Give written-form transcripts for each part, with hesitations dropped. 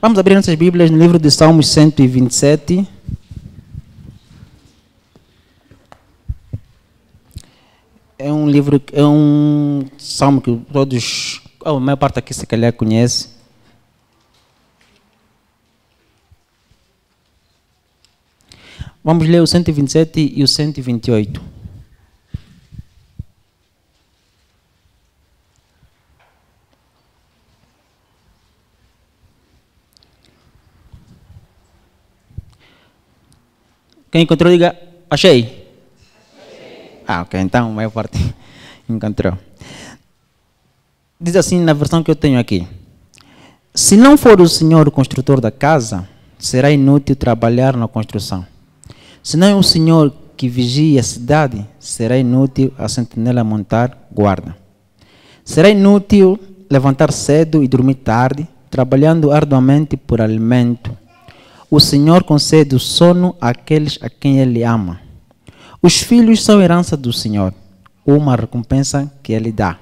Vamos abrir nossas Bíblias no livro de Salmos 127. É um salmo que todos, a maior parte aqui se calhar conhece. Vamos ler o 127 e o 128. Quem encontrou, diga, achei. Ah, ok, então a maior parte encontrou. Diz assim na versão que eu tenho aqui: se não for o Senhor o construtor da casa, será inútil trabalhar na construção. Se não é o Senhor que vigia a cidade, será inútil a sentinela montar guarda. Será inútil levantar cedo e dormir tarde, trabalhando arduamente por alimento. O Senhor concede o sono àqueles a quem Ele ama. Os filhos são herança do Senhor, uma recompensa que Ele dá.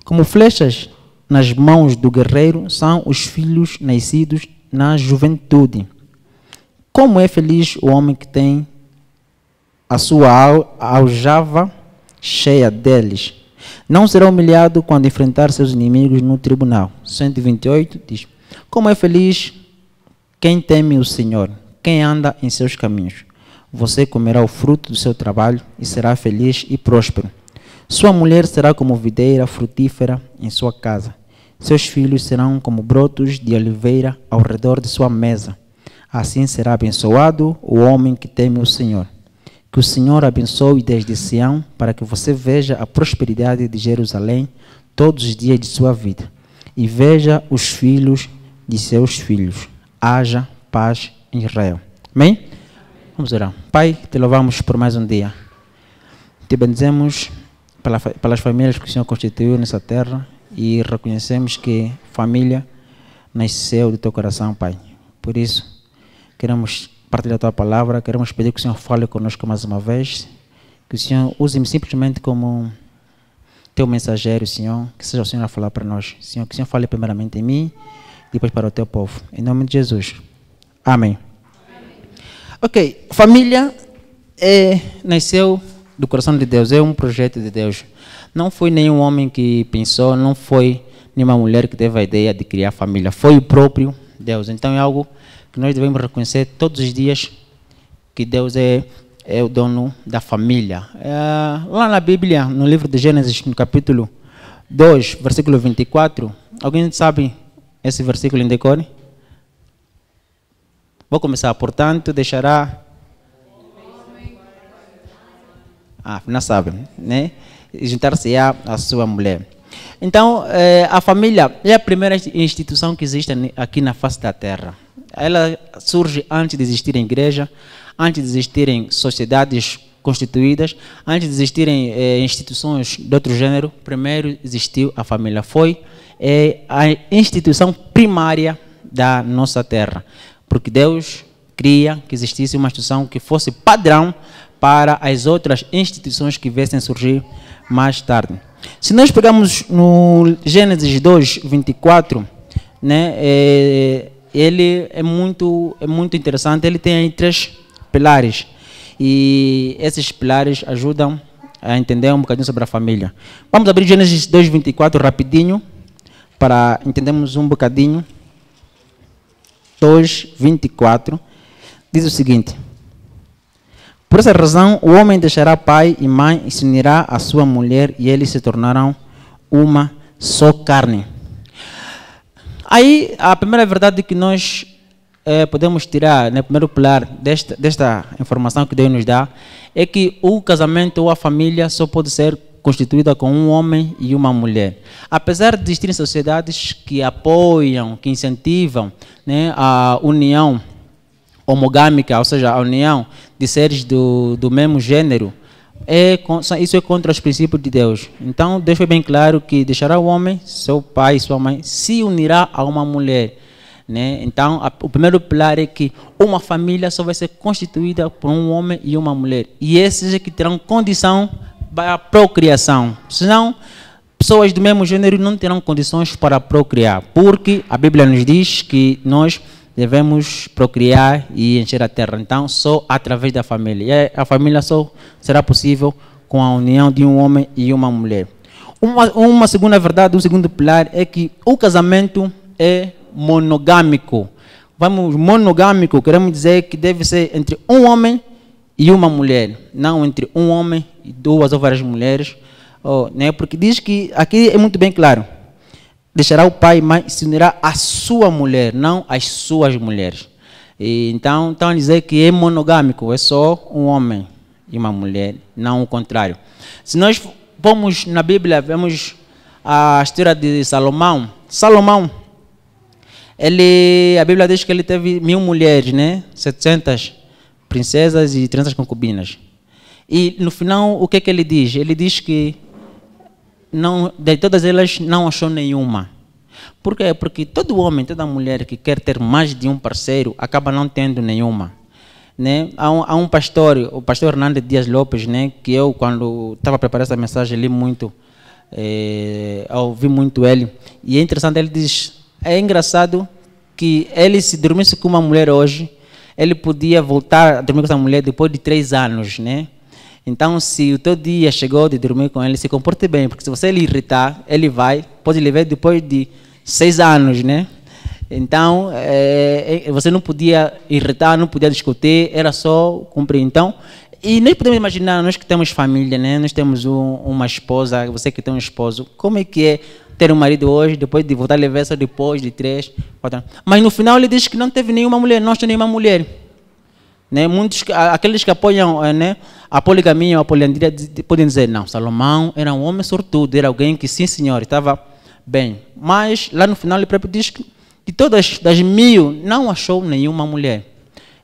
Como flechas nas mãos do guerreiro são os filhos nascidos na juventude. Como é feliz o homem que tem a sua aljava cheia deles. Não será humilhado quando enfrentar seus inimigos no tribunal. 128 diz: como é feliz quem teme o Senhor, quem anda em seus caminhos. Você comerá o fruto do seu trabalho e será feliz e próspero. Sua mulher será como videira frutífera em sua casa. Seus filhos serão como brotos de oliveira ao redor de sua mesa. Assim será abençoado o homem que teme o Senhor. Que o Senhor abençoe desde Sião, para que você veja a prosperidade de Jerusalém todos os dias de sua vida, e veja os filhos de seus filhos. Haja paz em Israel. Amém? Vamos orar. Pai, te louvamos por mais um dia. Te bendizemos pelas famílias que o Senhor constituiu nessa terra e reconhecemos que família nasceu do teu coração, Pai. Por isso, queremos partilhar a tua palavra, queremos pedir que o Senhor fale conosco mais uma vez, que o Senhor use-me simplesmente como teu mensageiro, Senhor, que seja o Senhor a falar para nós. Senhor, que o Senhor fale primeiramente em mim, depois para o teu povo. Em nome de Jesus. Amém. Ok, família nasceu do coração de Deus, é um projeto de Deus. Não foi nenhum homem que pensou, não foi nenhuma mulher que teve a ideia de criar família, foi o próprio Deus. Então é algo que nós devemos reconhecer todos os dias, que Deus é o dono da família. Lá na Bíblia, no livro de Gênesis, no capítulo 2, versículo 24, alguém sabe esse versículo em decore? Vou começar. Portanto, deixará... não sabe, né? Juntar-se-á a sua mulher. Então, a família é a primeira instituição que existe aqui na face da terra. Ela surge antes de existir igreja, antes de existirem sociedades constituídas, antes de existirem instituições de outro gênero. Primeiro existiu a família. Foi a instituição primária da nossa terra, porque Deus queria que existisse uma instituição que fosse padrão para as outras instituições que viessem surgir mais tarde. Se nós pegarmos no Gênesis 2, 24, né, ele é muito interessante. Ele tem aí 3 pilares, e esses pilares ajudam a entender um bocadinho sobre a família. Vamos abrir Gênesis 2, 24 rapidinho, para entendermos um bocadinho. 2, 24, diz o seguinte: por essa razão, o homem deixará pai e mãe e se unirá à sua mulher, e eles se tornarão uma só carne. Aí, a primeira verdade que nós podemos tirar, né, primeiro pilar desta informação que Deus nos dá, é que o casamento ou a família só pode ser constituída com um homem e uma mulher. Apesar de existirem sociedades que apoiam, que incentivam, né, a união homogâmica, ou seja, a união de seres do mesmo gênero, isso é contra os princípios de Deus. Então, Deus foi bem claro que deixará o homem, seu pai e sua mãe, se unirá a uma mulher, né? Então, o primeiro pilar é que uma família só vai ser constituída por um homem e uma mulher. E esses é que terão condição para a procriação. Senão, pessoas do mesmo gênero não terão condições para procriar, porque a Bíblia nos diz que nós devemos procriar e encher a terra. Então, só através da família. E a família só será possível com a união de um homem e uma mulher. Uma segunda verdade, um segundo pilar é que o casamento é monogâmico. Monogâmico, queremos dizer que deve ser entre um homem e uma mulher, não entre um homem e duas ou várias mulheres, né? Porque diz que, aqui é muito bem claro, deixará o pai e mãe e se unirá à sua mulher, não às suas mulheres. E então, estão a dizer que é monogâmico, é só um homem e uma mulher, não o contrário. Se nós vamos na Bíblia, vemos a história de Salomão. Salomão, a Bíblia diz que ele teve 1000 mulheres, né? 700 princesas e 300 concubinas. E no final, o que é que ele diz? Ele diz que não, de todas elas não achou nenhuma. Por quê? Porque todo homem, toda mulher que quer ter mais de um parceiro, acaba não tendo nenhuma. Né? Há um pastor, o pastor Hernandes Dias Lopes, né? Que eu, quando estava preparando essa mensagem, li muito, ouvi muito ele. E é interessante, ele diz, é engraçado que ele, se dormisse com uma mulher hoje, ele podia voltar a dormir com essa mulher depois de 3 anos, né? Então, se o teu dia chegou de dormir com ele, se comporte bem, porque se você lhe irritar, ele pode lhe ver depois de 6 anos, né? Então, você não podia irritar, não podia discutir, era só cumprir. Então, e nós podemos imaginar, nós que temos família, né? Nós temos uma esposa, você que tem um esposo, como é que é ter um marido hoje, depois de voltar a levar só depois de 3, 4 anos. Mas no final ele diz que não teve nenhuma mulher, não tem nenhuma mulher. Né? Aqueles que apoiam, né, a poligamia ou a poliandria podem dizer, não, Salomão era um homem sortudo, era alguém que, sim senhor, estava bem. Mas lá no final ele próprio diz que de todas das 1000 não achou nenhuma mulher.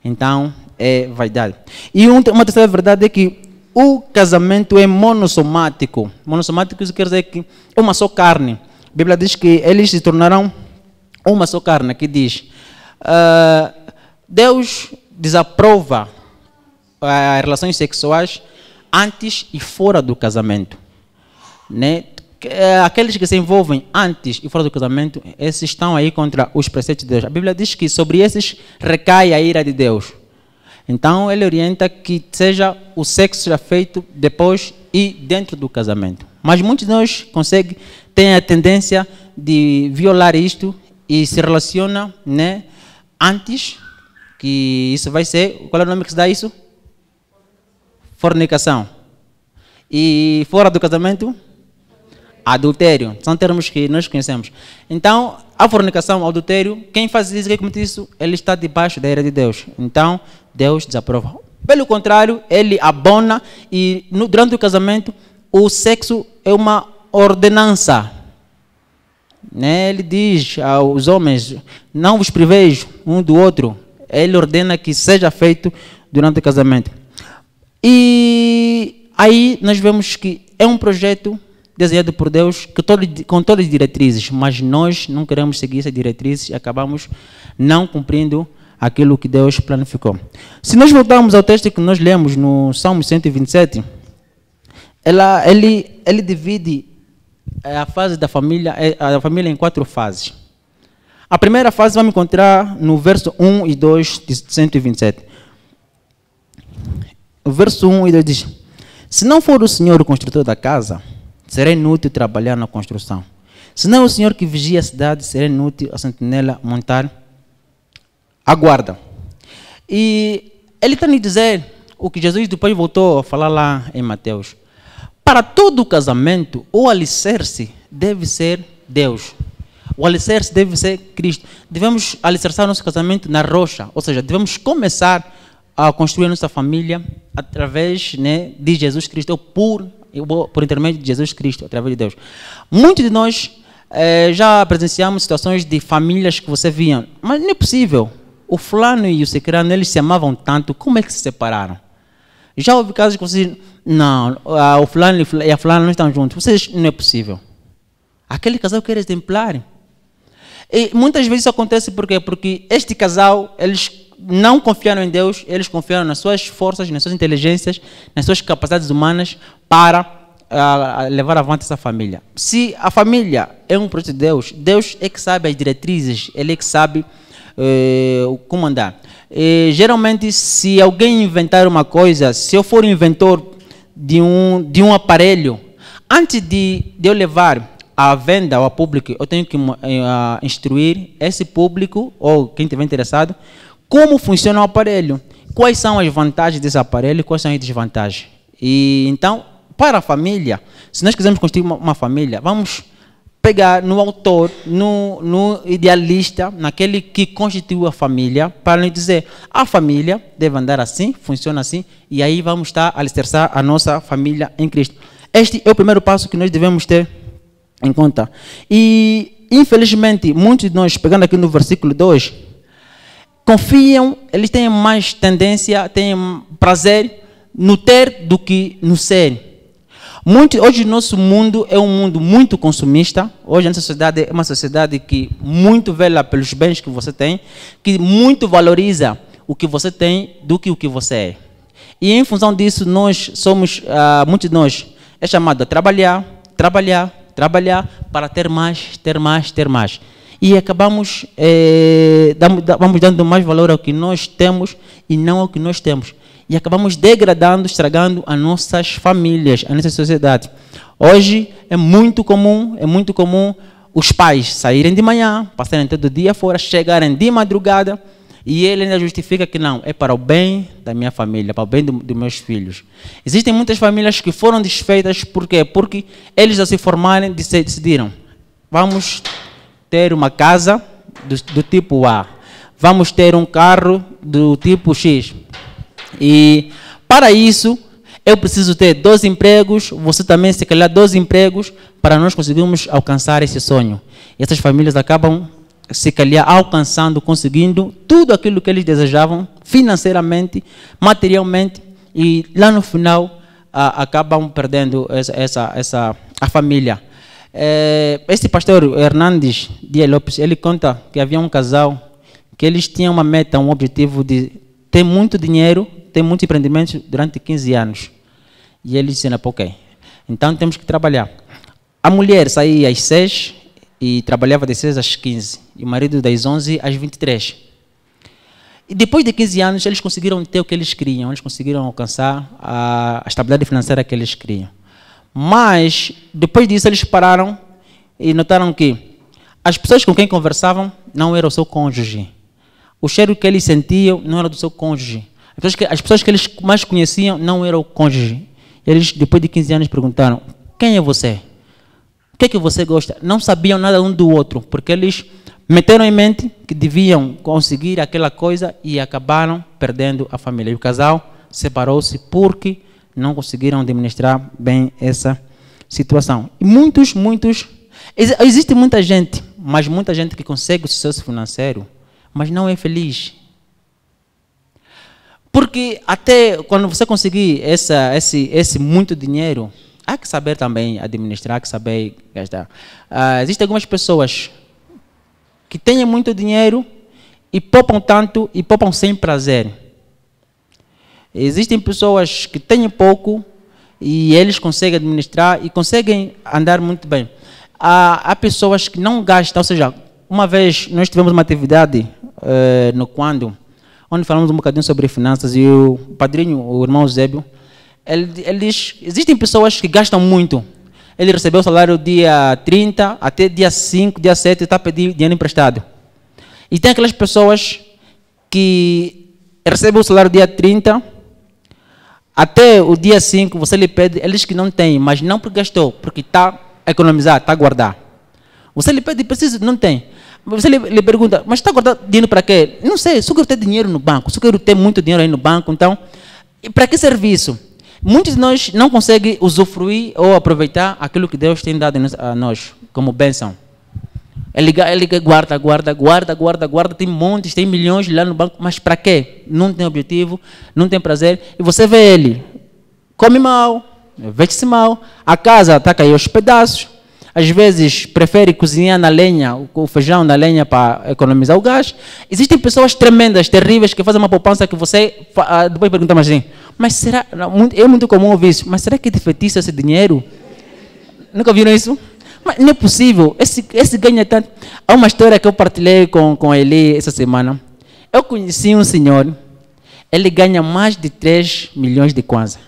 Então é vaidade. E uma terceira verdade é que o casamento é monossomático. Monossomático isso quer dizer que é uma só carne. A Bíblia diz que eles se tornarão uma só carne, que diz, Deus desaprova as relações sexuais antes e fora do casamento. Né? Aqueles que se envolvem antes e fora do casamento, esses estão aí contra os preceitos de Deus. A Bíblia diz que sobre esses recai a ira de Deus. Então, ele orienta que o sexo seja feito depois e dentro do casamento. Mas muitos de nós têm a tendência de violar isto e se relaciona, né, antes, que isso vai ser, qual é o nome que se dá isso? Fornicação. E fora do casamento? Adultério. São termos que nós conhecemos. Então, a fornicação, o adultério, quem faz isso, quem comete isso, ele está debaixo da ira de Deus. Então, Deus desaprova. Pelo contrário, ele abona e durante o casamento, o sexo é uma ordenança. Né? Ele diz aos homens, não vos priveis um do outro. Ele ordena que seja feito durante o casamento. E aí nós vemos que é um projeto desenhado por Deus com todas as diretrizes, mas nós não queremos seguir essas diretrizes e acabamos não cumprindo aquilo que Deus planificou. Se nós voltarmos ao texto que nós lemos no Salmo 127, ele divide a fase da família, a família em 4 fases. A primeira fase vamos encontrar no verso 1 e 2 de 127. O verso 1 e 2 diz, se não for o Senhor o construtor da casa, será inútil trabalhar na construção. Se não é o Senhor que vigia a cidade, será inútil a sentinela montar a guarda. E ele está a dizer o que Jesus depois voltou a falar lá em Mateus. Para todo casamento, o alicerce deve ser Deus. O alicerce deve ser Cristo. Devemos alicerçar nosso casamento na rocha, ou seja, devemos começar a construir nossa família através, né, de Jesus Cristo, ou por intermédio de Jesus Cristo, através de Deus. Muitos de nós já presenciamos situações de famílias que você via, mas não é possível. O fulano e o cicrano, eles se amavam tanto, como é que se separaram? Já houve casos que vocês, não, o fulano e a fulana não estão juntos. Vocês, não é possível. Aquele casal que era exemplar. E muitas vezes isso acontece por quê? Porque este casal, eles não confiaram em Deus, eles confiaram nas suas forças, nas suas inteligências, nas suas capacidades humanas para a levar avante essa família? Se a família é um projeto de Deus, Deus é que sabe as diretrizes, Ele é que sabe como andar. Geralmente, se alguém inventar uma coisa, se eu for inventor de um aparelho, antes de eu levar à venda ou ao público, eu tenho que instruir esse público, ou quem estiver interessado, como funciona o aparelho, quais são as vantagens desse aparelho e quais são as desvantagens. E então, para a família, se nós quisermos construir uma família, vamos pegar no autor, no idealista, naquele que constituiu a família, para nos dizer, a família deve andar assim, funciona assim, e aí vamos estar a alicerçar a nossa família em Cristo. Este é o primeiro passo que nós devemos ter em conta. E, infelizmente, muitos de nós, pegando aqui no versículo 2, confiam, eles têm mais tendência, têm prazer no ter do que no ser. Hoje o nosso mundo é um mundo muito consumista. Hoje a nossa sociedade é uma sociedade que muito vela pelos bens que você tem, que muito valoriza o que você tem do que o que você é. E em função disso, nós somos, muitos de nós, é chamado a trabalhar para ter mais. E acabamos vamos dando mais valor ao que nós temos e não ao que nós temos. E acabamos degradando, estragando as nossas famílias, a nossa sociedade. Hoje é muito comum os pais saírem de manhã, passarem todo o dia fora, chegarem de madrugada, e ele ainda justifica que não, é para o bem da minha família, para o bem dos meus filhos. Existem muitas famílias que foram desfeitas, por quê? Porque eles, ao se formarem, decidiram, vamos ter uma casa do tipo A, vamos ter um carro do tipo X. E para isso, eu preciso ter 2 empregos, você também se calhar 2 empregos, para nós conseguirmos alcançar esse sonho. E essas famílias acabam se calhar alcançando, conseguindo tudo aquilo que eles desejavam, financeiramente, materialmente, e lá no final acabam perdendo a família. Este pastor Hernandes Dias Lopes, ele conta que havia um casal que eles tinham uma meta, um objetivo de ter muito dinheiro, ter muitos empreendimentos durante 15 anos. E ele disse, ok, então temos que trabalhar. A mulher saía às 6 e trabalhava das 6 às 15. E o marido das 11 às 23. E depois de 15 anos, eles conseguiram ter o que eles queriam. Eles conseguiram alcançar a estabilidade financeira que eles queriam. Mas, depois disso, eles pararam e notaram que as pessoas com quem conversavam não eram o seu cônjuge. O cheiro que eles sentiam não era do seu cônjuge. As pessoas que eles mais conheciam não eram o cônjuge. Eles, depois de 15 anos, perguntaram, quem é você? O que é que você gosta? Não sabiam nada um do outro, porque eles meteram em mente que deviam conseguir aquela coisa e acabaram perdendo a família. E o casal separou-se porque não conseguiram administrar bem essa situação. E existe muita gente, mas muita gente que consegue o sucesso financeiro, mas não é feliz. Porque até quando você conseguir esse muito dinheiro, há que saber também administrar, há que saber gastar. Existem algumas pessoas que têm muito dinheiro e poupam tanto e poupam sem prazer. Existem pessoas que têm pouco e eles conseguem administrar e conseguem andar muito bem. Há pessoas que não gastam, ou seja, uma vez nós tivemos uma atividade no Quando, onde falamos um bocadinho sobre finanças, e o padrinho, o irmão Eusébio, ele diz, existem pessoas que gastam muito. Ele recebeu o salário dia 30, até dia 5, dia 7, está a pedir dinheiro emprestado. E tem aquelas pessoas que recebem o salário dia 30, até o dia 5, você lhe pede, ele diz que não tem, mas não porque gastou, porque está a economizar, está a guardar. Você lhe pede, precisa, não tem. Você lhe pergunta, mas está guardando dinheiro para quê? Não sei, só quero ter dinheiro no banco, só quero ter muito dinheiro aí no banco, então, para que serviço? Muitos de nós não conseguem usufruir ou aproveitar aquilo que Deus tem dado a nós, como bênção. Ele guarda, tem montes, tem milhões lá no banco, mas para quê? Não tem objetivo, não tem prazer, e você vê ele, come mal, veste-se mal, a casa está a cair aos pedaços, às vezes prefere cozinhar na lenha, o feijão na lenha para economizar o gás. Existem pessoas tremendas, terríveis, que fazem uma poupança que você depois pergunta assim, mas será, é muito comum ouvir isso, mas será que é de feitiço esse dinheiro? Nunca viram isso? Mas não é possível. Esse ganha tanto. Há uma história que eu partilhei com ele essa semana. Eu conheci um senhor, ele ganha mais de 3 milhões de kwanza.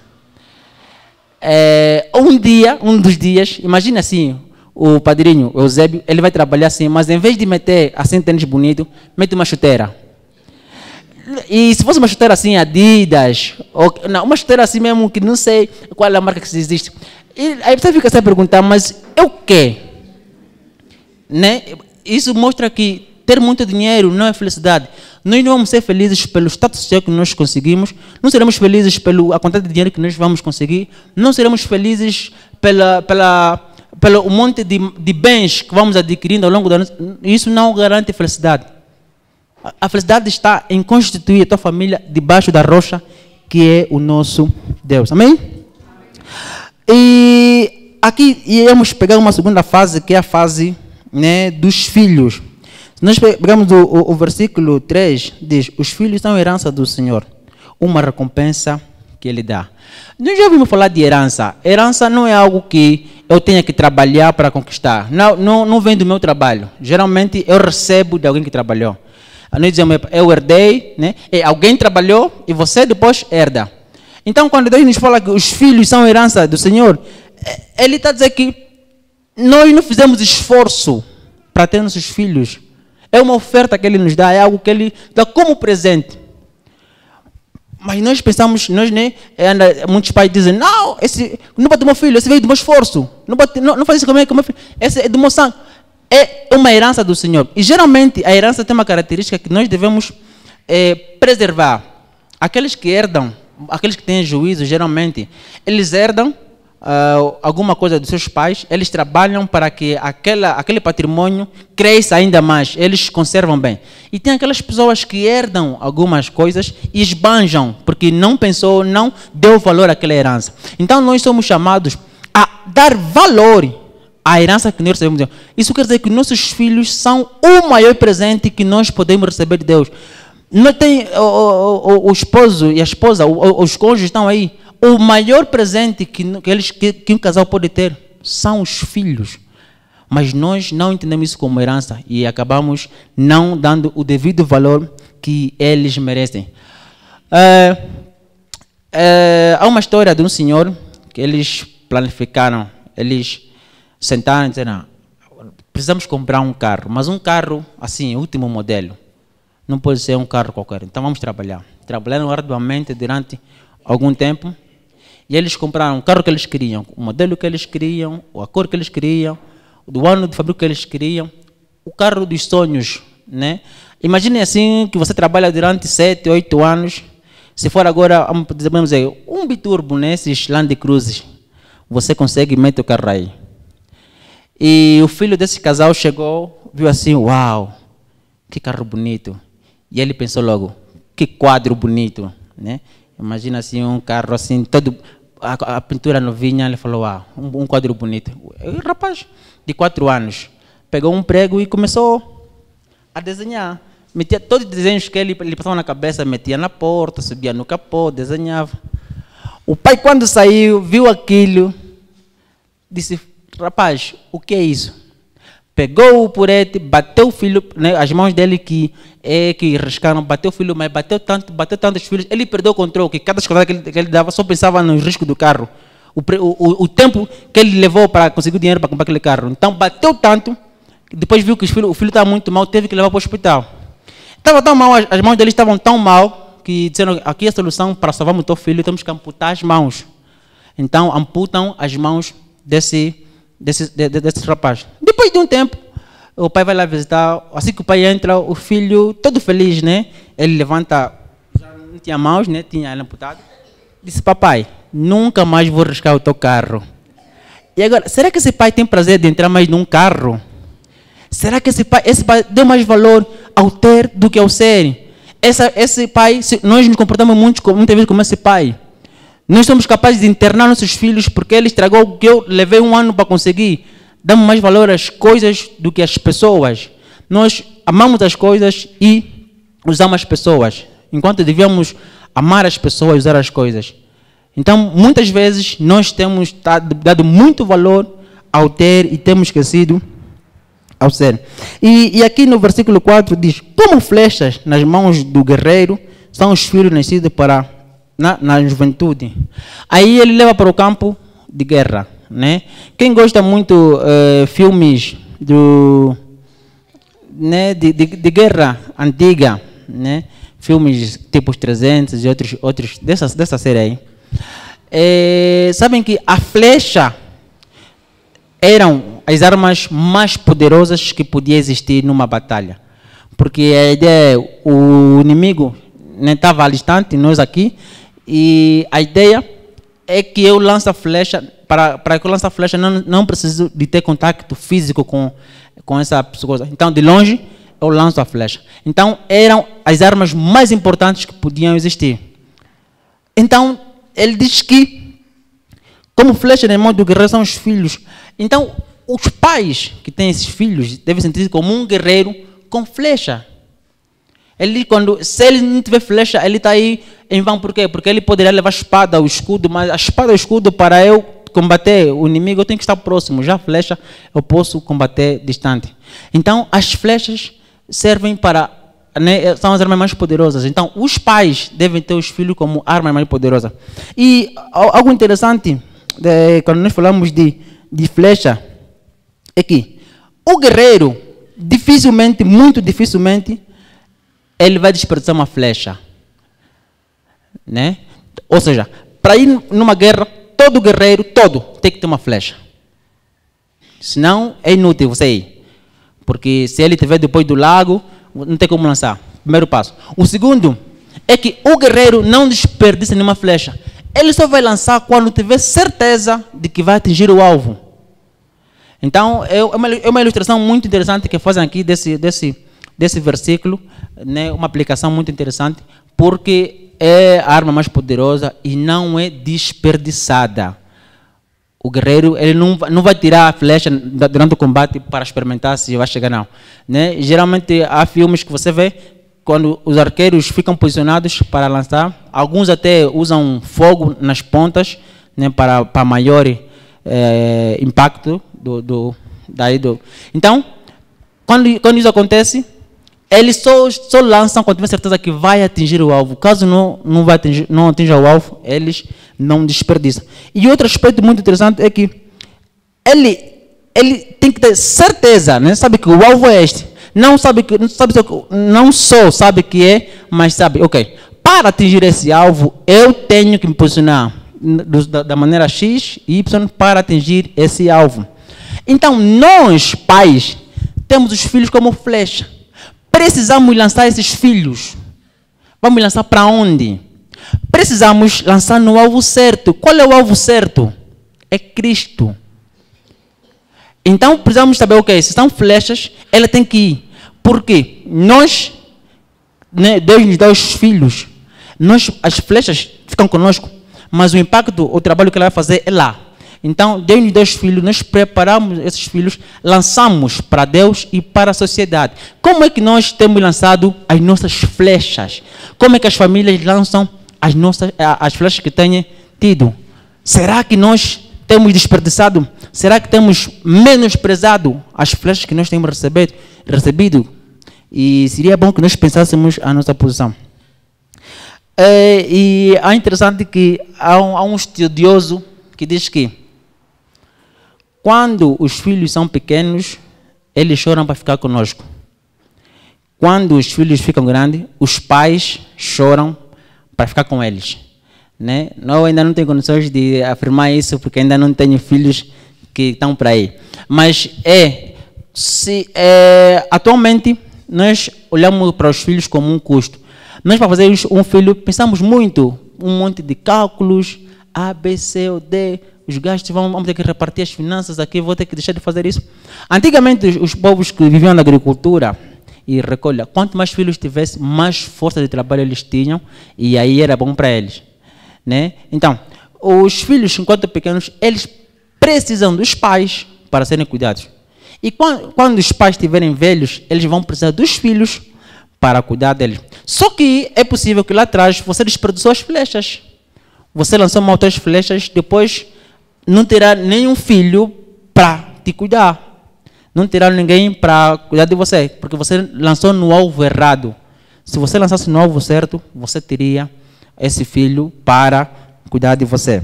Um dos dias, imagina assim, o padrinho, o Eusébio, ele vai trabalhar assim, mas em vez de meter assim tênis bonito, mete uma chuteira. E se fosse uma chuteira assim, Adidas, ou não, uma chuteira assim mesmo, que não sei qual é a marca que existe. E aí você fica se a perguntar, mas eu quê? Né? Isso mostra que ter muito dinheiro não é felicidade. Nós não vamos ser felizes pelo status social que nós conseguimos, não seremos felizes pela quantidade de dinheiro que nós vamos conseguir, não seremos felizes pelo monte de bens que vamos adquirindo ao longo da nossa vida. Isso não garante felicidade. A felicidade está em constituir a tua família debaixo da rocha que é o nosso Deus. Amém? E aqui iremos pegar uma segunda fase, que é a fase, né, dos filhos. Se nós pegamos o versículo 3, diz: os filhos são herança do Senhor, uma recompensa que Ele dá. Nós já ouvimos falar de herança. Herança não é algo que eu tenha que trabalhar para conquistar. Não vem do meu trabalho. Geralmente eu recebo de alguém que trabalhou. Nós dizemos, eu herdei, né? E alguém trabalhou e você depois herda. Então, quando Deus nos fala que os filhos são herança do Senhor, Ele está a dizer que nós não fizemos esforço para ter nossos filhos. É uma oferta que Ele nos dá, é algo que Ele dá como presente. Mas nós pensamos, muitos pais dizem, não bate do meu filho, esse veio do meu esforço. Não faz isso com o meu filho, esse é do meu sangue. É uma herança do Senhor. E geralmente a herança tem uma característica que nós devemos preservar. Aqueles que herdam, aqueles que têm juízo, geralmente, eles herdam alguma coisa dos seus pais, eles trabalham para que aquele patrimônio cresça ainda mais, eles conservam bem. E tem aquelas pessoas que herdam algumas coisas e esbanjam, porque não pensou, não deu valor àquela herança. Então nós somos chamados a dar valor à herança que nós recebemos. Isso quer dizer que nossos filhos são o maior presente que nós podemos receber de Deus. Não tem o esposo e a esposa, os cônjuges estão aí. O maior presente que um casal pode ter são os filhos. Mas nós não entendemos isso como herança e acabamos não dando o devido valor que eles merecem. Há uma história de um senhor que eles planificaram, eles sentaram e disseram, precisamos comprar um carro, mas um carro assim, último modelo. Não pode ser um carro qualquer, então vamos trabalhar. Trabalharam arduamente durante algum tempo. E eles compraram o carro que eles queriam, o modelo que eles queriam, a cor que eles queriam, o ano de fábrica que eles queriam, o carro dos sonhos, né? Imagine assim que você trabalha durante 7, 8 anos, se for agora, vamos dizer, um biturbo nesses Land Cruises, você consegue meter o carro aí. E o filho desse casal chegou, viu assim, uau, que carro bonito. E ele pensou logo, que quadro bonito, né? Imagina assim um carro assim, todo a pintura novinha, ele falou, um quadro bonito. O rapaz de 4 anos pegou um prego e começou a desenhar. Metia todos os desenhos que ele passava na cabeça, metia na porta, subia no capô, desenhava. O pai, quando saiu, viu aquilo, disse, rapaz, o que é isso? Pegou o purete, bateu o filho, né, as mãos dele que riscaram, bateu o filho, mas bateu tanto os filhos, ele perdeu o controle, que cada escola que ele dava só pensava no risco do carro. O tempo que ele levou para conseguir dinheiro para comprar aquele carro. Então bateu tanto, que depois viu que o filho estava muito mal, teve que levar para o hospital. Estava tão mal, as mãos dele estavam tão mal, que disseram, aqui é a solução para salvar o teu filho, temos que amputar as mãos. Então amputam as mãos desse rapaz. Depois de um tempo, o pai vai lá visitar, assim que o pai entra, o filho, todo feliz, né? Ele levanta, já não tinha mãos, né? Tinha ela amputada. Disse, papai, nunca mais vou riscar o teu carro. E agora, será que esse pai tem prazer de entrar mais num carro? Será que esse pai deu mais valor ao ter do que ao ser? Esse pai, nós nos comportamos muitas vezes como esse pai. Nós somos capazes de internar nossos filhos porque ele estragou o que eu levei 1 ano para conseguir. Damos mais valor às coisas do que às pessoas. Nós amamos as coisas e usamos as pessoas, enquanto devíamos amar as pessoas e usar as coisas. Então, muitas vezes, nós temos dado muito valor ao ter e temos esquecido ao ser. E aqui no versículo 4 diz, como flechas nas mãos do guerreiro são os filhos nascidos na juventude. Aí ele leva para o campo de guerra, né? Quem gosta muito filmes de guerra antiga, né? Filmes tipo os 300 e outros dessa série aí, sabem que a flecha eram as armas mais poderosas que podia existir numa batalha. Porque a ideia é, o inimigo estava distante, nós aqui, e a ideia é que eu lance a flecha, para que eu lance a flecha não preciso de ter contato físico com essa pessoa. Então, de longe, eu lanço a flecha. Então, eram as armas mais importantes que podiam existir. Então, ele diz que, como flecha na mão do guerreiro são os filhos. Então, os pais que têm esses filhos devem sentir como um guerreiro com flecha. Se ele não tiver flecha, ele está aí em vão. Por quê? Porque ele poderia levar a espada, o escudo, mas a espada e o escudo, para eu combater o inimigo, eu tenho que estar próximo. Já a flecha, eu posso combater distante. Então, as flechas servem para... são as armas mais poderosas. Então, os pais devem ter os filhos como arma mais poderosa. E algo interessante, quando nós falamos de flecha, é que o guerreiro, muito dificilmente, ele vai desperdiçar uma flecha. Né? Ou seja, para ir numa guerra, todo guerreiro, tem que ter uma flecha. Senão, é inútil você ir. Porque se ele estiver depois do lago, não tem como lançar. Primeiro passo. O segundo é que o guerreiro não desperdiça nenhuma flecha. Ele só vai lançar quando tiver certeza de que vai atingir o alvo. Então, é uma ilustração muito interessante que fazem aqui desse versículo, né? Uma aplicação muito interessante, porque é a arma mais poderosa e não é desperdiçada. O guerreiro ele não vai tirar a flecha durante o combate para experimentar se vai chegar, não. Né? Geralmente há filmes que você vê, quando os arqueiros ficam posicionados para lançar, alguns até usam fogo nas pontas, né? para maior impacto Então, quando isso acontece, eles só lançam quando tiver certeza que vai atingir o alvo. Caso não atinja o alvo, eles não desperdiçam. E outro aspecto muito interessante é que ele tem que ter certeza, né? Sabe que o alvo é este. Não só sabe que é, mas sabe, ok, para atingir esse alvo, eu tenho que me posicionar da maneira X e Y para atingir esse alvo. Então, nós, pais, temos os filhos como flecha. Precisamos lançar esses filhos. Vamos lançar para onde? Precisamos lançar no alvo certo. Qual é o alvo certo? É Cristo. Então, precisamos saber, ok, se são flechas, ela tem que ir. Por quê? Deus nos dá os filhos. As flechas ficam conosco, mas o impacto, o trabalho que ela vai fazer é lá. Então, Deus nos dá os filhos, nós preparamos esses filhos, lançamos para Deus e para a sociedade. Como é que nós temos lançado as nossas flechas? Como é que as famílias lançam as flechas que têm tido? Será que nós temos desperdiçado? Será que temos menosprezado as flechas que nós temos recebido? E seria bom que nós pensássemos a nossa posição. E é interessante que há um estudioso que diz que quando os filhos são pequenos, eles choram para ficar conosco. Quando os filhos ficam grandes, os pais choram para ficar com eles. Né? Eu ainda não tenho condições de afirmar isso, porque ainda não tenho filhos que estão para aí. Mas atualmente, nós olhamos para os filhos como um custo. Nós, para fazer um filho, pensamos muito, um monte de cálculos, A, B, C ou D, os gastos, vamos ter que repartir as finanças aqui, vou ter que deixar de fazer isso. Antigamente, os povos que viviam na agricultura e recolha, quanto mais filhos tivessem, mais força de trabalho eles tinham, e aí era bom para eles. Né? Então, os filhos, enquanto pequenos, eles precisam dos pais para serem cuidados. E quando os pais estiverem velhos, eles vão precisar dos filhos para cuidar deles. Só que é possível que lá atrás você desperdiçou as flechas. Você lançou outras flechas, depois não terá nenhum filho para te cuidar. Não terá ninguém para cuidar de você, porque você lançou no alvo errado. Se você lançasse no alvo certo, você teria esse filho para cuidar de você.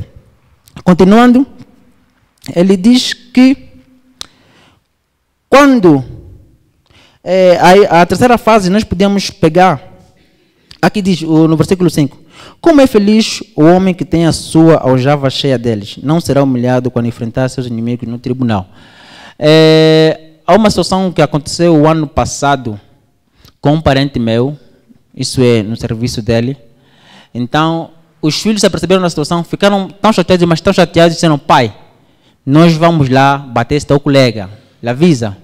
Continuando, ele diz que quando a terceira fase nós podemos pegar, aqui diz no versículo 5, como é feliz o homem que tem a sua aljava cheia deles, não será humilhado quando enfrentar seus inimigos no tribunal. Há uma situação que aconteceu o ano passado com um parente meu, isso é, no serviço dele. Então, os filhos se aperceberam da situação, ficaram tão chateados, mas tão chateados, disseram, pai, nós vamos lá bater esse teu colega, ele avisa.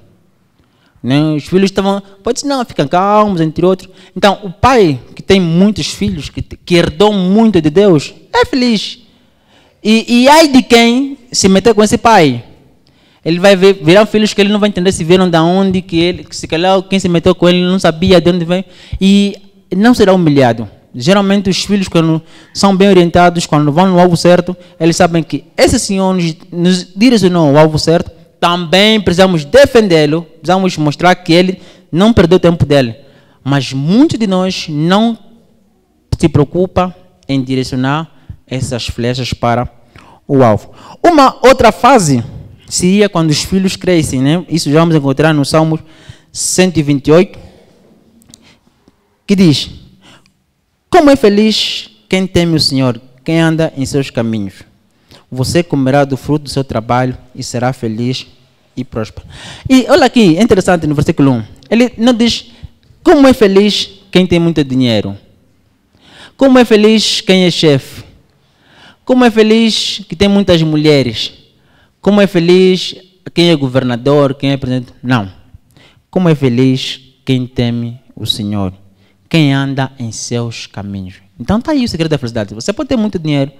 Né? Os filhos estavam, pode ser, não, ficam calmos, entre outros. Então, o pai, que tem muitos filhos, que herdou muito de Deus, é feliz. E ai de quem se meter com esse pai. Ele vai virar filhos que ele não vai entender se vieram de onde, que se calhar quem se meteu com ele não sabia de onde vem. E não será humilhado. Geralmente os filhos, quando são bem orientados, quando vão no alvo certo, eles sabem que esse Senhor nos direcionou ao alvo certo. Também precisamos defendê-lo, precisamos mostrar que ele não perdeu o tempo dele. Mas muitos de nós não se preocupam em direcionar essas flechas para o alvo. Uma outra fase seria quando os filhos crescem, né? Isso já vamos encontrar no Salmo 128, que diz, como é feliz quem teme o Senhor, quem anda em seus caminhos. Você comerá do fruto do seu trabalho e será feliz e próspero. E olha aqui, é interessante no versículo 1. Ele não diz como é feliz quem tem muito dinheiro. Como é feliz quem é chefe. Como é feliz que tem muitas mulheres. Como é feliz quem é governador, quem é presidente. Não. Como é feliz quem teme o Senhor. Quem anda em seus caminhos. Então está aí o segredo da felicidade. Você pode ter muito dinheiro.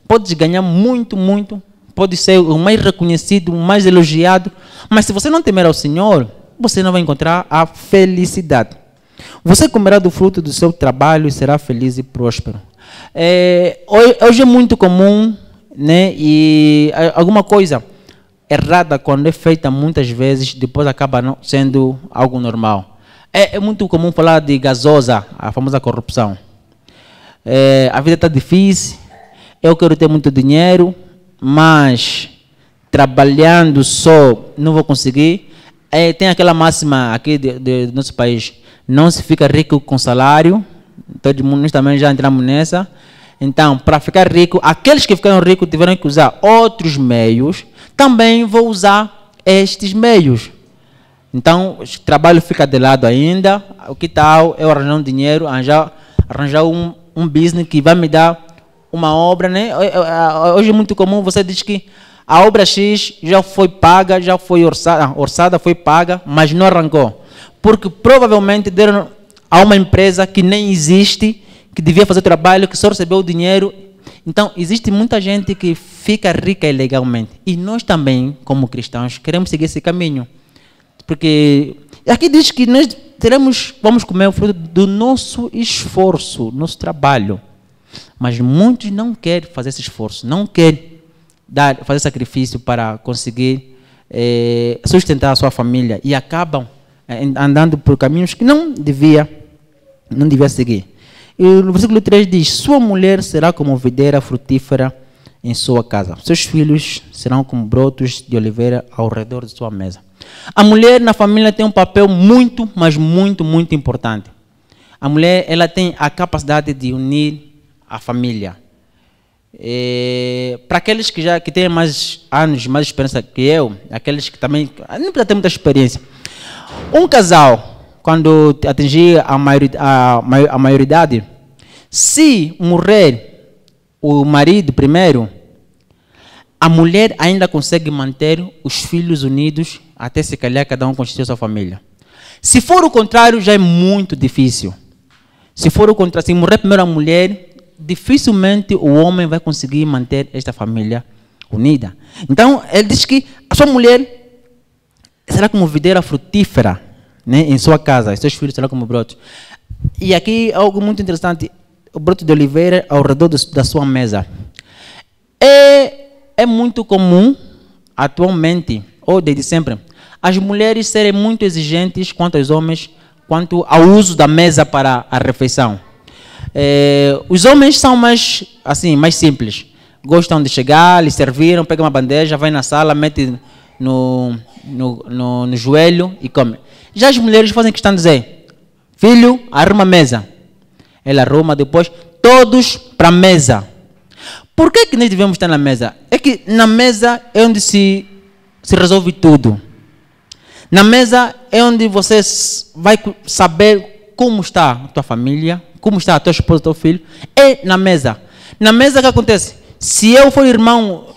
Pode ganhar muito, muito, pode ser o mais reconhecido, o mais elogiado, mas se você não temer ao Senhor, você não vai encontrar a felicidade. Você comerá do fruto do seu trabalho e será feliz e próspero. Hoje é muito comum, né, e alguma coisa errada, quando é feita muitas vezes, depois acaba não sendo algo normal. É muito comum falar de gasosa, a famosa corrupção. A vida está difícil. Eu quero ter muito dinheiro, mas trabalhando só não vou conseguir. Tem aquela máxima aqui do nosso país, não se fica rico com salário. Todo mundo, nós também já entramos nessa. Então, para ficar rico, aqueles que ficaram ricos tiveram que usar outros meios, também vou usar estes meios. Então, o trabalho fica de lado ainda. O que tal eu arranjar um dinheiro, arranjar um business que vai me dar uma obra, né? Hoje é muito comum, você diz que a obra X já foi paga, já foi orçada, foi paga, mas não arrancou. Porque provavelmente deram a uma empresa que nem existe, que devia fazer trabalho, que só recebeu o dinheiro. Então, existe muita gente que fica rica ilegalmente. E nós também, como cristãos, queremos seguir esse caminho. Porque aqui diz que nós vamos comer o fruto do nosso esforço, nosso trabalho. Mas muitos não querem fazer esse esforço, não querem fazer sacrifício para conseguir sustentar a sua família e acabam andando por caminhos que não devia seguir. E no versículo 3 diz, sua mulher será como videira frutífera em sua casa. Seus filhos serão como brotos de oliveira ao redor de sua mesa. A mulher na família tem um papel muito, mas muito, muito importante. A mulher, ela tem a capacidade de unir a família. Para aqueles que têm mais anos, mais experiência que eu, aqueles que também não precisa ter muita experiência. Um casal, quando atingir a maioridade, se morrer o marido primeiro, a mulher ainda consegue manter os filhos unidos até se calhar cada um constituir sua família. Se for o contrário, já é muito difícil. Se for o contrário, se morrer primeiro a mulher, dificilmente o homem vai conseguir manter esta família unida. Então, ele diz que a sua mulher será como videira frutífera, né, em sua casa, e seus filhos serão como brotos. E aqui algo muito interessante, o broto de oliveira ao redor da sua mesa. É muito comum, atualmente, ou desde sempre, as mulheres serem muito exigentes quanto aos homens, quanto ao uso da mesa para a refeição. Os homens são mais simples. Gostam de chegar, lhe serviram, pega uma bandeja, vai na sala, mete no joelho e come. Já as mulheres fazem questão de dizer: filho, arruma a mesa. Ela arruma, depois todos para a mesa. Por que nós devemos estar na mesa? É que na mesa é onde se resolve tudo. Na mesa é onde você vai saber como está a tua família, como está a tua esposa, o teu filho. É na mesa. Na mesa o que acontece? Se eu for irmão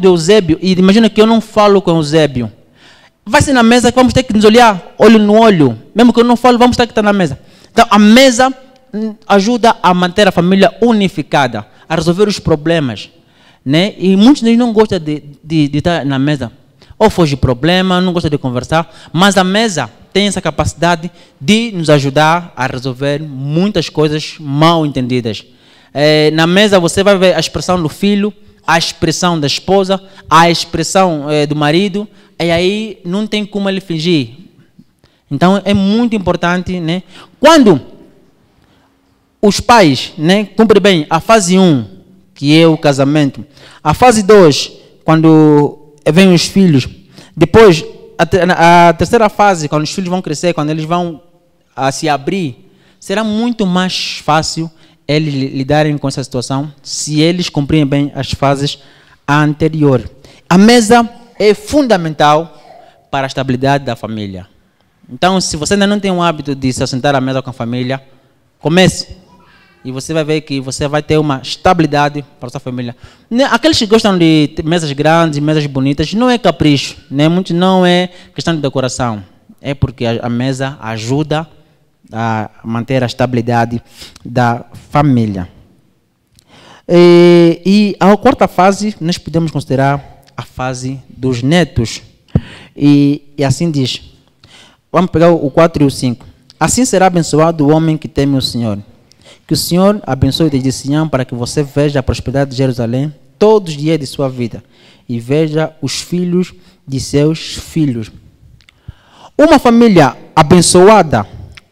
de Eusébio, e imagina que eu não falo com Eusébio, vai ser na mesa que vamos ter que nos olhar olho no olho. Mesmo que eu não falo, vamos ter que estar na mesa. Então, a mesa ajuda a manter a família unificada, a resolver os problemas. Né? E muitos de nós não gostam de estar na mesa. Ou foge de problema, não gosta de conversar, mas a mesa tem essa capacidade de nos ajudar a resolver muitas coisas mal entendidas. Na mesa você vai ver a expressão do filho, a expressão da esposa, a expressão do marido, e aí não tem como ele fingir. Então é muito importante, né? Quando os pais, né, cumprem bem a fase 1, que é o casamento, a fase 2, quando vêm os filhos, depois a terceira fase, quando os filhos vão crescer, quando eles vão se abrir, será muito mais fácil eles lidarem com essa situação se eles cumprirem bem as fases anteriores. A mesa é fundamental para a estabilidade da família. Então, se você ainda não tem o hábito de se assentar à mesa com a família, comece. E você vai ver que você vai ter uma estabilidade para a sua família. Aqueles que gostam de mesas grandes, mesas bonitas, não é capricho, né? Muito não é questão de decoração. É porque a mesa ajuda a manter a estabilidade da família. E a quarta fase, nós podemos considerar a fase dos netos. E assim diz. Vamos pegar o 4 e o 5. Assim será abençoado o homem que teme o Senhor. Que o Senhor abençoe desde Sião para que você veja a prosperidade de Jerusalém todos os dias de sua vida e veja os filhos de seus filhos. Uma família abençoada,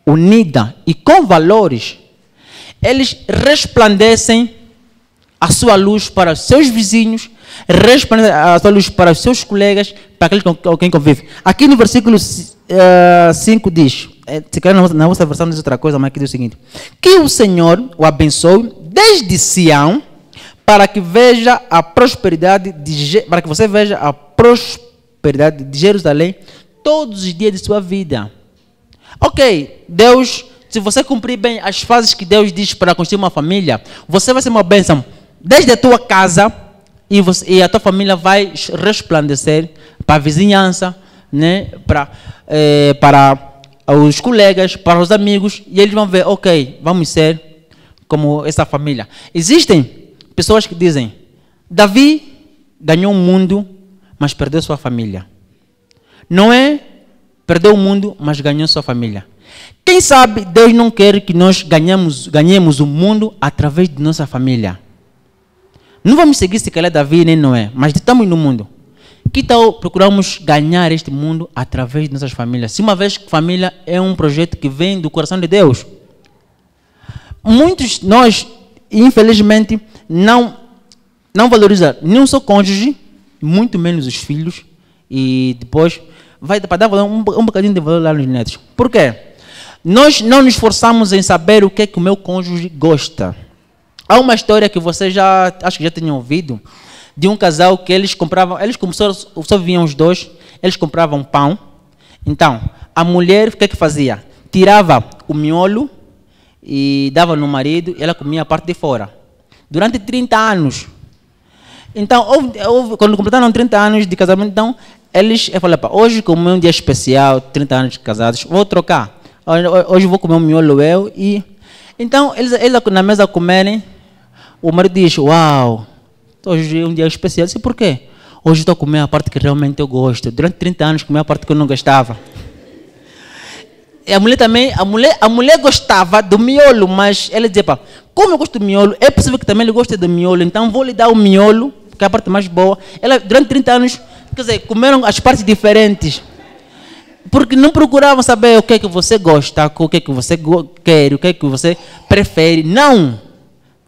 unida e com valores, eles resplandecem a sua luz para os seus vizinhos, resplandecem a sua luz para os seus colegas, para aqueles com quem convive. Aqui no versículo 5 diz, se calhar na nossa versão diz outra coisa, mas aqui diz o seguinte: que o Senhor o abençoe desde Sião, para que veja a prosperidade para que você veja a prosperidade de Jerusalém todos os dias de sua vida. Ok, Deus, se você cumprir bem as fases que Deus diz para construir uma família, você vai ser uma bênção desde a tua casa e a tua família vai resplandecer para a vizinhança, né? Para os colegas, para os amigos, e eles vão ver, ok, vamos ser como essa família. Existem pessoas que dizem: Davi ganhou o mundo, mas perdeu sua família. Noé perdeu o mundo, mas ganhou sua família. Quem sabe Deus não quer que nós ganhemos o mundo através de nossa família. Não vamos seguir se calhar Davi nem Noé, mas estamos no mundo. Que tal procuramos ganhar este mundo através de nossas famílias? Se uma vez que família é um projeto que vem do coração de Deus. Muitos nós, infelizmente, não valorizam nem o seu cônjuge, muito menos os filhos, e depois vai para dar um bocadinho de valor lá nos netos. Por quê? Nós não nos esforçamos em saber o que é que o meu cônjuge gosta. Há uma história que você acho que já tenham ouvido, de um casal que eles só viviam os dois, eles compravam pão. Então, a mulher, o que é que fazia? Tirava o miolo e dava no marido, e ela comia a parte de fora. Durante 30 anos. Então, quando completaram 30 anos de casamento, então, eles falaram: hoje, como é um dia especial, 30 anos de casados, vou trocar. Hoje vou comer um miolo eu. Então, eles na mesa comerem, o marido diz: uau, hoje é um dia especial. Eu disse: por quê? Hoje estou a comer a parte que realmente eu gosto. Durante 30 anos comi a parte que eu não gostava. E a mulher também, a mulher gostava do miolo, mas ela dizia: pá, como eu gosto do miolo, é possível que também ele goste do miolo, então vou lhe dar o miolo, que é a parte mais boa. Ela, durante 30 anos, Quer dizer, comeram as partes diferentes. Porque não procuravam saber o que é que você gosta, o que é que você quer, o que é que você prefere. Não!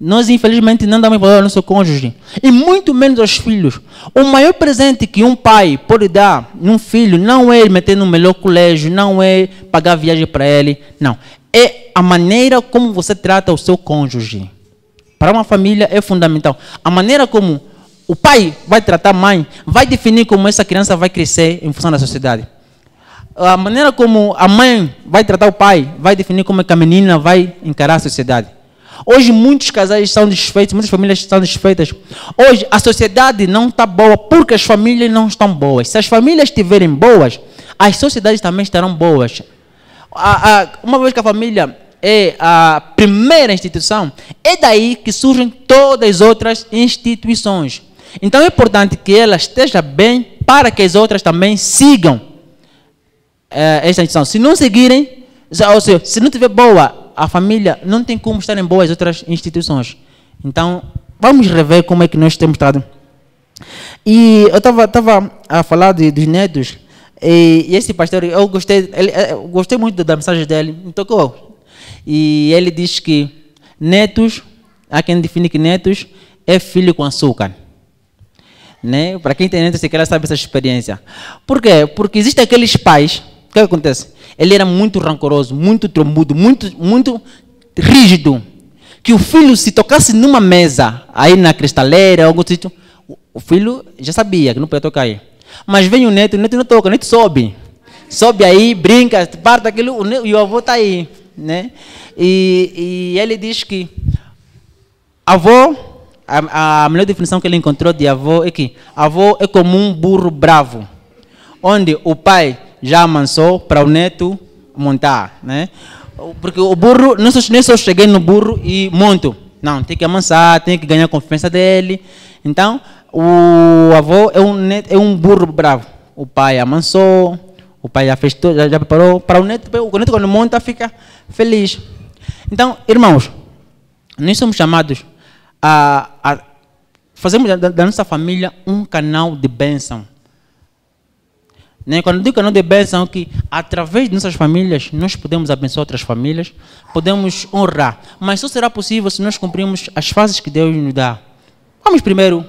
Nós, infelizmente, não damos valor ao nosso cônjuge. E muito menos aos filhos. O maior presente que um pai pode dar num filho não é meter no melhor colégio, não é pagar viagem para ele. Não. É a maneira como você trata o seu cônjuge. Para uma família é fundamental. A maneira como o pai vai tratar a mãe vai definir como essa criança vai crescer em função da sociedade. A maneira como a mãe vai tratar o pai vai definir como é que a menina vai encarar a sociedade. Hoje muitos casais são desfeitos, muitas famílias são desfeitas. Hoje a sociedade não está boa porque as famílias não estão boas. Se as famílias estiverem boas, as sociedades também estarão boas. Uma vez que a família é a primeira instituição, é daí que surgem todas as outras instituições. Então é importante que ela esteja bem para que as outras também sigam esta instituição. Se não seguirem, ou seja, se não estiver boa a família, não tem como estarem boas as outras instituições. Então, vamos rever como é que nós temos estado. E eu estava a falar dos netos, e esse pastor, eu gostei muito da mensagem dele, me tocou. E ele diz que netos, há quem define que netos é filho com açúcar. Né? Para quem tem netos, se quer saber essa experiência. Por quê? Porque existem aqueles pais. O que acontece? Ele era muito rancoroso, muito trombudo, muito rígido. Que o filho, se tocasse numa mesa, aí na cristaleira, algum sítio, o filho já sabia que não podia tocar aí. Mas vem o neto não toca, o neto sobe. Sobe aí, brinca, parte aquilo, e o avô está aí. Né? E ele diz que avô, a melhor definição que ele encontrou de avô é que avô é como um burro bravo, onde o pai já amansou para o neto montar, né? Porque o burro, nem só cheguei no burro e monto. Não, tem que amansar, tem que ganhar a confiança dele. Então, o avô é um burro bravo. O pai amansou, o pai já fez tudo, já preparou para o neto quando monta fica feliz. Então, irmãos, nós somos chamados a fazermos da nossa família um canal de bênção. Né? Quando digo canal de bênção, que através de nossas famílias nós podemos abençoar outras famílias, podemos honrar, mas só será possível se nós cumprirmos as fases que Deus nos dá. Vamos primeiro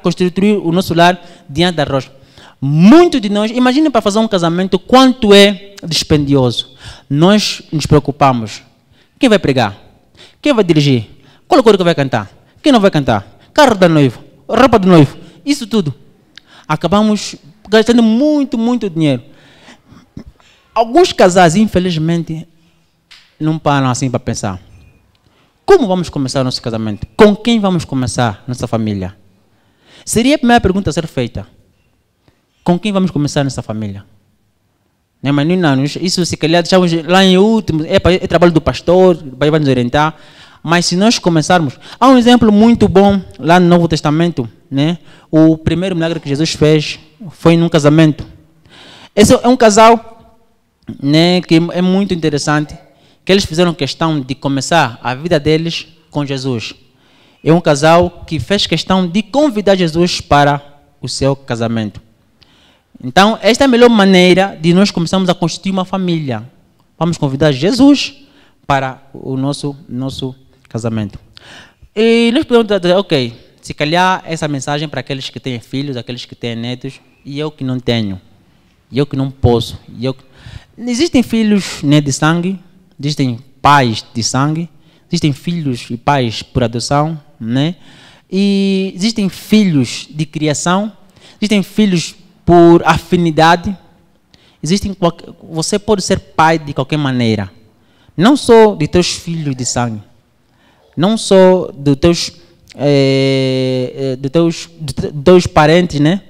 constituir o nosso lar diante da rocha. Muitos de nós, imaginem para fazer um casamento quanto é dispendioso. Nós nos preocupamos. Quem vai pregar? Quem vai dirigir? Qual cor que vai cantar? Quem não vai cantar? Carro da noiva, roupa do noivo, isso tudo. Acabamos gastando muito dinheiro. Alguns casais, infelizmente, não param assim para pensar. Como vamos começar o nosso casamento? Com quem vamos começar nossa família? Seria a primeira pergunta a ser feita. Com quem vamos começar nessa família? Né? Mas não, isso se calhar deixamos lá em último, é trabalho do pastor, vai nos orientar. Mas se nós começarmos, há um exemplo muito bom lá no Novo Testamento, né? O primeiro milagre que Jesus fez foi num casamento. Esse é um casal, né, que é muito interessante, que eles fizeram questão de começar a vida deles com Jesus. É um casal que fez questão de convidar Jesus para o seu casamento. Então, esta é a melhor maneira de nós começarmos a constituir uma família. Vamos convidar Jesus para o nosso casamento. E nós podemos dizer, ok, se calhar essa mensagem para aqueles que têm filhos, aqueles que têm netos, e eu que não tenho, e eu que não posso. Existem filhos, né, de sangue, existem pais de sangue, existem filhos e pais por adoção, né? E existem filhos de criação, existem filhos por afinidade. Você pode ser pai de qualquer maneira, não só de teus filhos de sangue, não só dos teus parentes, né?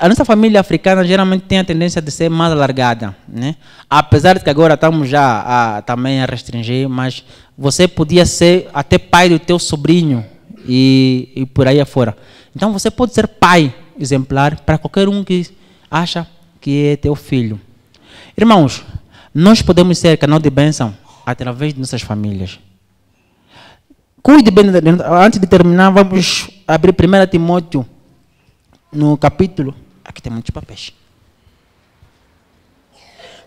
A nossa família africana geralmente tem a tendência de ser mais alargada, né? Apesar de que agora estamos já também a restringir, mas você podia ser até pai do teu sobrinho e por aí afora. Então você pode ser pai exemplar para qualquer um que acha que é teu filho. Irmãos, nós podemos ser canal de bênção através de nossas famílias. Cuide bem, antes de terminar, vamos abrir 1 Timóteo no capítulo, aqui tem muitos papéis.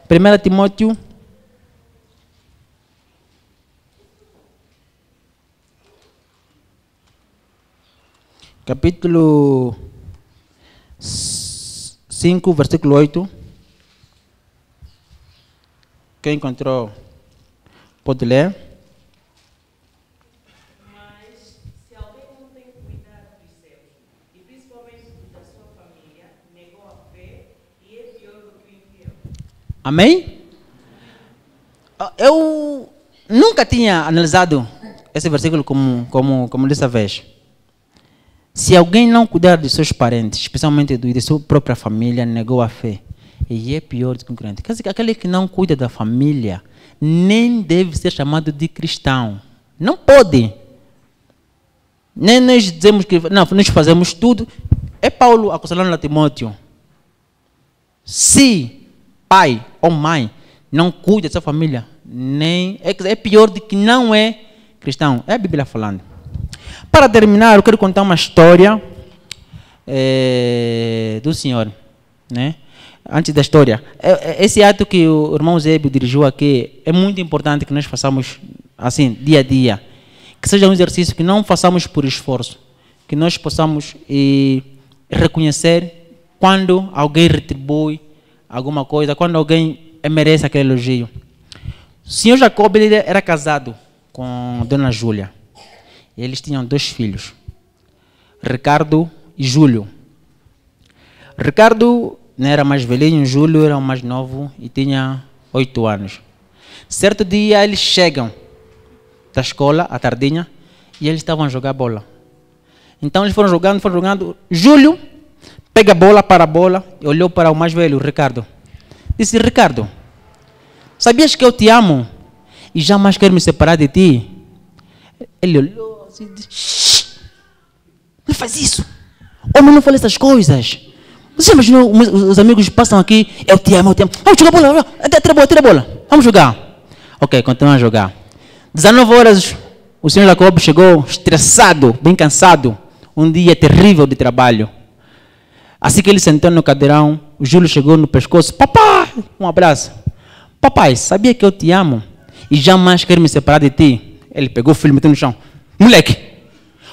1 Timóteo, capítulo 5, versículo 8. Quem encontrou pode ler. Mas se alguém não tem cuidado dos seus, e principalmente da sua família, negou a fé e é pior do que o infiel. Amém? Eu nunca tinha analisado esse versículo como dessa vez. Se alguém não cuidar de seus parentes, especialmente de sua própria família, negou a fé. E é pior do que um crente. Quer dizer que aquele que não cuida da família nem deve ser chamado de cristão. Não pode. Nem nós dizemos que não, nós fazemos tudo. É Paulo aconselhando a Timóteo. Se pai ou mãe não cuida da sua família, nem é pior do que não é cristão. É a Bíblia falando. Para terminar, eu quero contar uma história do Senhor, né? Antes da história, esse ato que o irmão Zébio dirigiu aqui é muito importante que nós façamos assim, dia a dia. Que seja um exercício que não façamos por esforço, que nós possamos reconhecer quando alguém retribui alguma coisa, quando alguém merece aquele elogio. O senhor Jacob ele era casado com a dona Júlia. Eles tinham 2 filhos, Ricardo e Júlio. Ricardo era mais velhinho, Júlio era o mais novo e tinha 8 anos. Certo dia eles chegam da escola, à tardinha, e eles estavam a jogar bola. Então eles foram jogando. Júlio pega a bola, para a bola, e olhou para o mais velho, Ricardo. Disse, Ricardo, sabias que eu te amo e jamais quero me separar de ti? Ele olhou assim e disse, não faz isso. Homem, não fala essas coisas. Você imaginou, os amigos passam aqui, eu te amo. Vamos jogar bola, tira a bola. Vamos jogar. Ok, continuam a jogar. 19 horas, o senhor Jacob chegou estressado, bem cansado. Um dia terrível de trabalho. Assim que ele sentou no cadeirão, o Júlio chegou no pescoço. Papai, um abraço. Papai, sabia que eu te amo e jamais quero me separar de ti? Ele pegou o filho e meteu no chão. Moleque,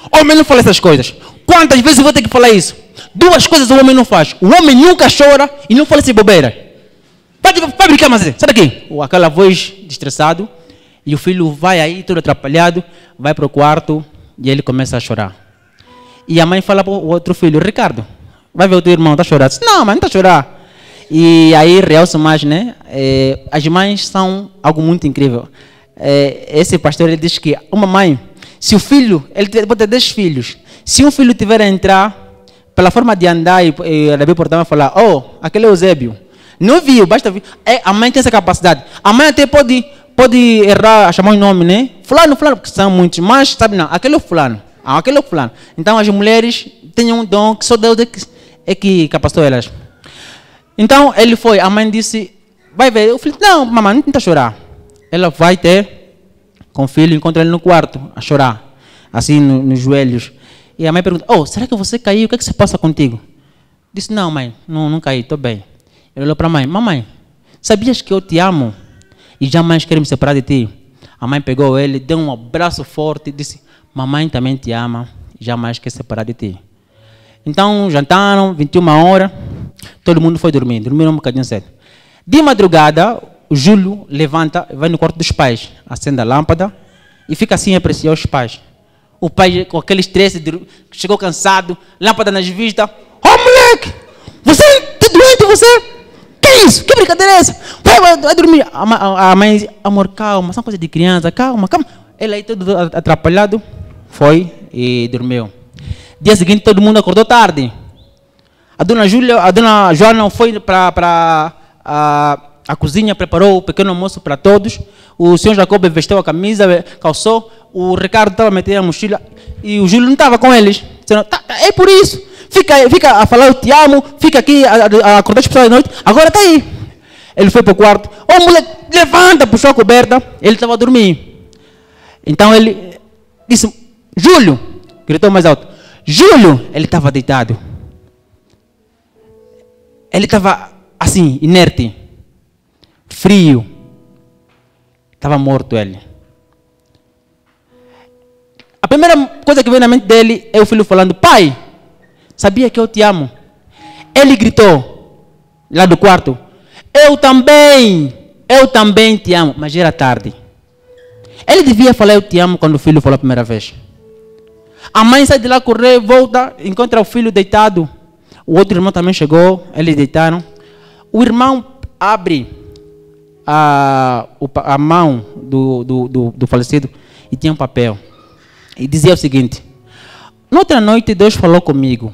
homem não fala essas coisas. Quantas vezes eu vou ter que falar isso? 2 coisas o homem não faz. O homem nunca chora e não fala essa bobeira. Vai brincar, mas sai daqui. Aquela voz de estressado. E o filho vai aí, todo atrapalhado, vai para o quarto e ele começa a chorar. E a mãe fala para o outro filho, Ricardo, vai ver o teu irmão, está chorando. Diz, não, mas não está a chorar. E aí realça mais, né? As mães são algo muito incrível. Esse pastor ele diz que uma mãe, se o filho, ele pode ter 10 filhos, se um filho tiver a entrar, pela forma de andar e abrir o portão e falar, oh, aquele é o Eusébio. Não viu, basta vir. A mãe tem essa capacidade. A mãe até pode errar, chamar o nome, né? Fulano, porque são muitos, mas sabe não, aquele é o fulano. Aquele é o fulano. Então as mulheres têm um dom que só Deus é que capacitou elas. Então ele foi, a mãe disse, vai ver. O filho, não, mamãe, não tenta chorar. Ela vai ter com o filho, encontra ele no quarto, a chorar, assim nos joelhos. E a mãe pergunta, oh, será que você caiu? O que é que se passa contigo? Disse, não mãe, não caí, estou bem. Ele olhou para a mãe, mamãe, sabias que eu te amo e jamais quero me separar de ti? A mãe pegou ele, deu um abraço forte e disse, mamãe também te ama e jamais quer separar de ti. Então jantaram, 21 horas, todo mundo foi dormir, dormiram um bocadinho cedo. De madrugada, o Júlio levanta, vai no quarto dos pais, acende a lâmpada e fica assim a apreciar os pais. O pai, com aquele estresse, chegou cansado, lâmpada nas vistas. Oh, moleque! Você é doente, você? Que isso? Que brincadeira é essa? Vai dormir. A mãe diz, amor, calma, são coisas de criança, calma. Ele aí todo atrapalhado, foi e dormiu. Dia seguinte, todo mundo acordou tarde. A dona Joana foi para a cozinha, preparou o pequeno almoço para todos. O senhor Jacob vestiu a camisa, calçou. O Ricardo estava metendo a mochila e o Júlio não estava com eles. Dizendo, é por isso. Fica a falar, eu te amo. Fica aqui a acordar as pessoas à noite. Agora está aí. Ele foi para o quarto. Oh, moleque, levanta, puxou a coberta. Ele estava a dormir. Então ele disse, Júlio, gritou mais alto. Júlio, ele estava deitado. Ele estava assim, inerte, frio. Estava morto ele. A primeira coisa que veio na mente dele é o filho falando: pai, sabia que eu te amo? Ele gritou lá do quarto: eu também te amo. Mas já era tarde. Ele devia falar eu te amo quando o filho falou a primeira vez. A mãe sai de lá correr, volta, encontra o filho deitado. O outro irmão também chegou, eles deitaram. O irmão abre a mão do falecido e tinha um papel. E dizia o seguinte: noutra noite Deus falou comigo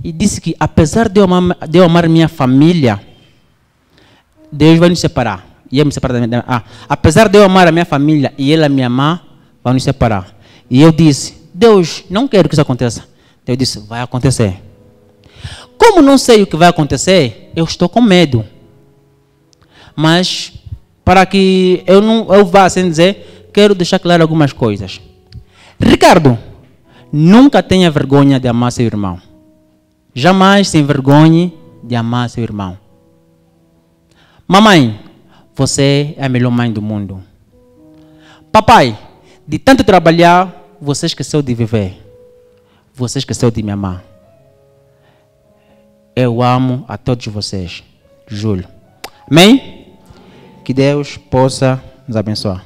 e disse que apesar de eu amar minha família, Deus vai nos separar. Ia me separar apesar de eu amar a minha família e ela me amar, vai nos separar. E eu disse: Deus, não quero que isso aconteça. Deus disse: vai acontecer. Como não sei o que vai acontecer, eu estou com medo. Mas, para que eu vá sem dizer, quero deixar claro algumas coisas. Ricardo, nunca tenha vergonha de amar seu irmão. Jamais se envergonhe de amar seu irmão. Mamãe, você é a melhor mãe do mundo. Papai, de tanto trabalhar, você esqueceu de viver. Você esqueceu de me amar. Eu amo a todos vocês. Júlio. Amém? Que Deus possa nos abençoar.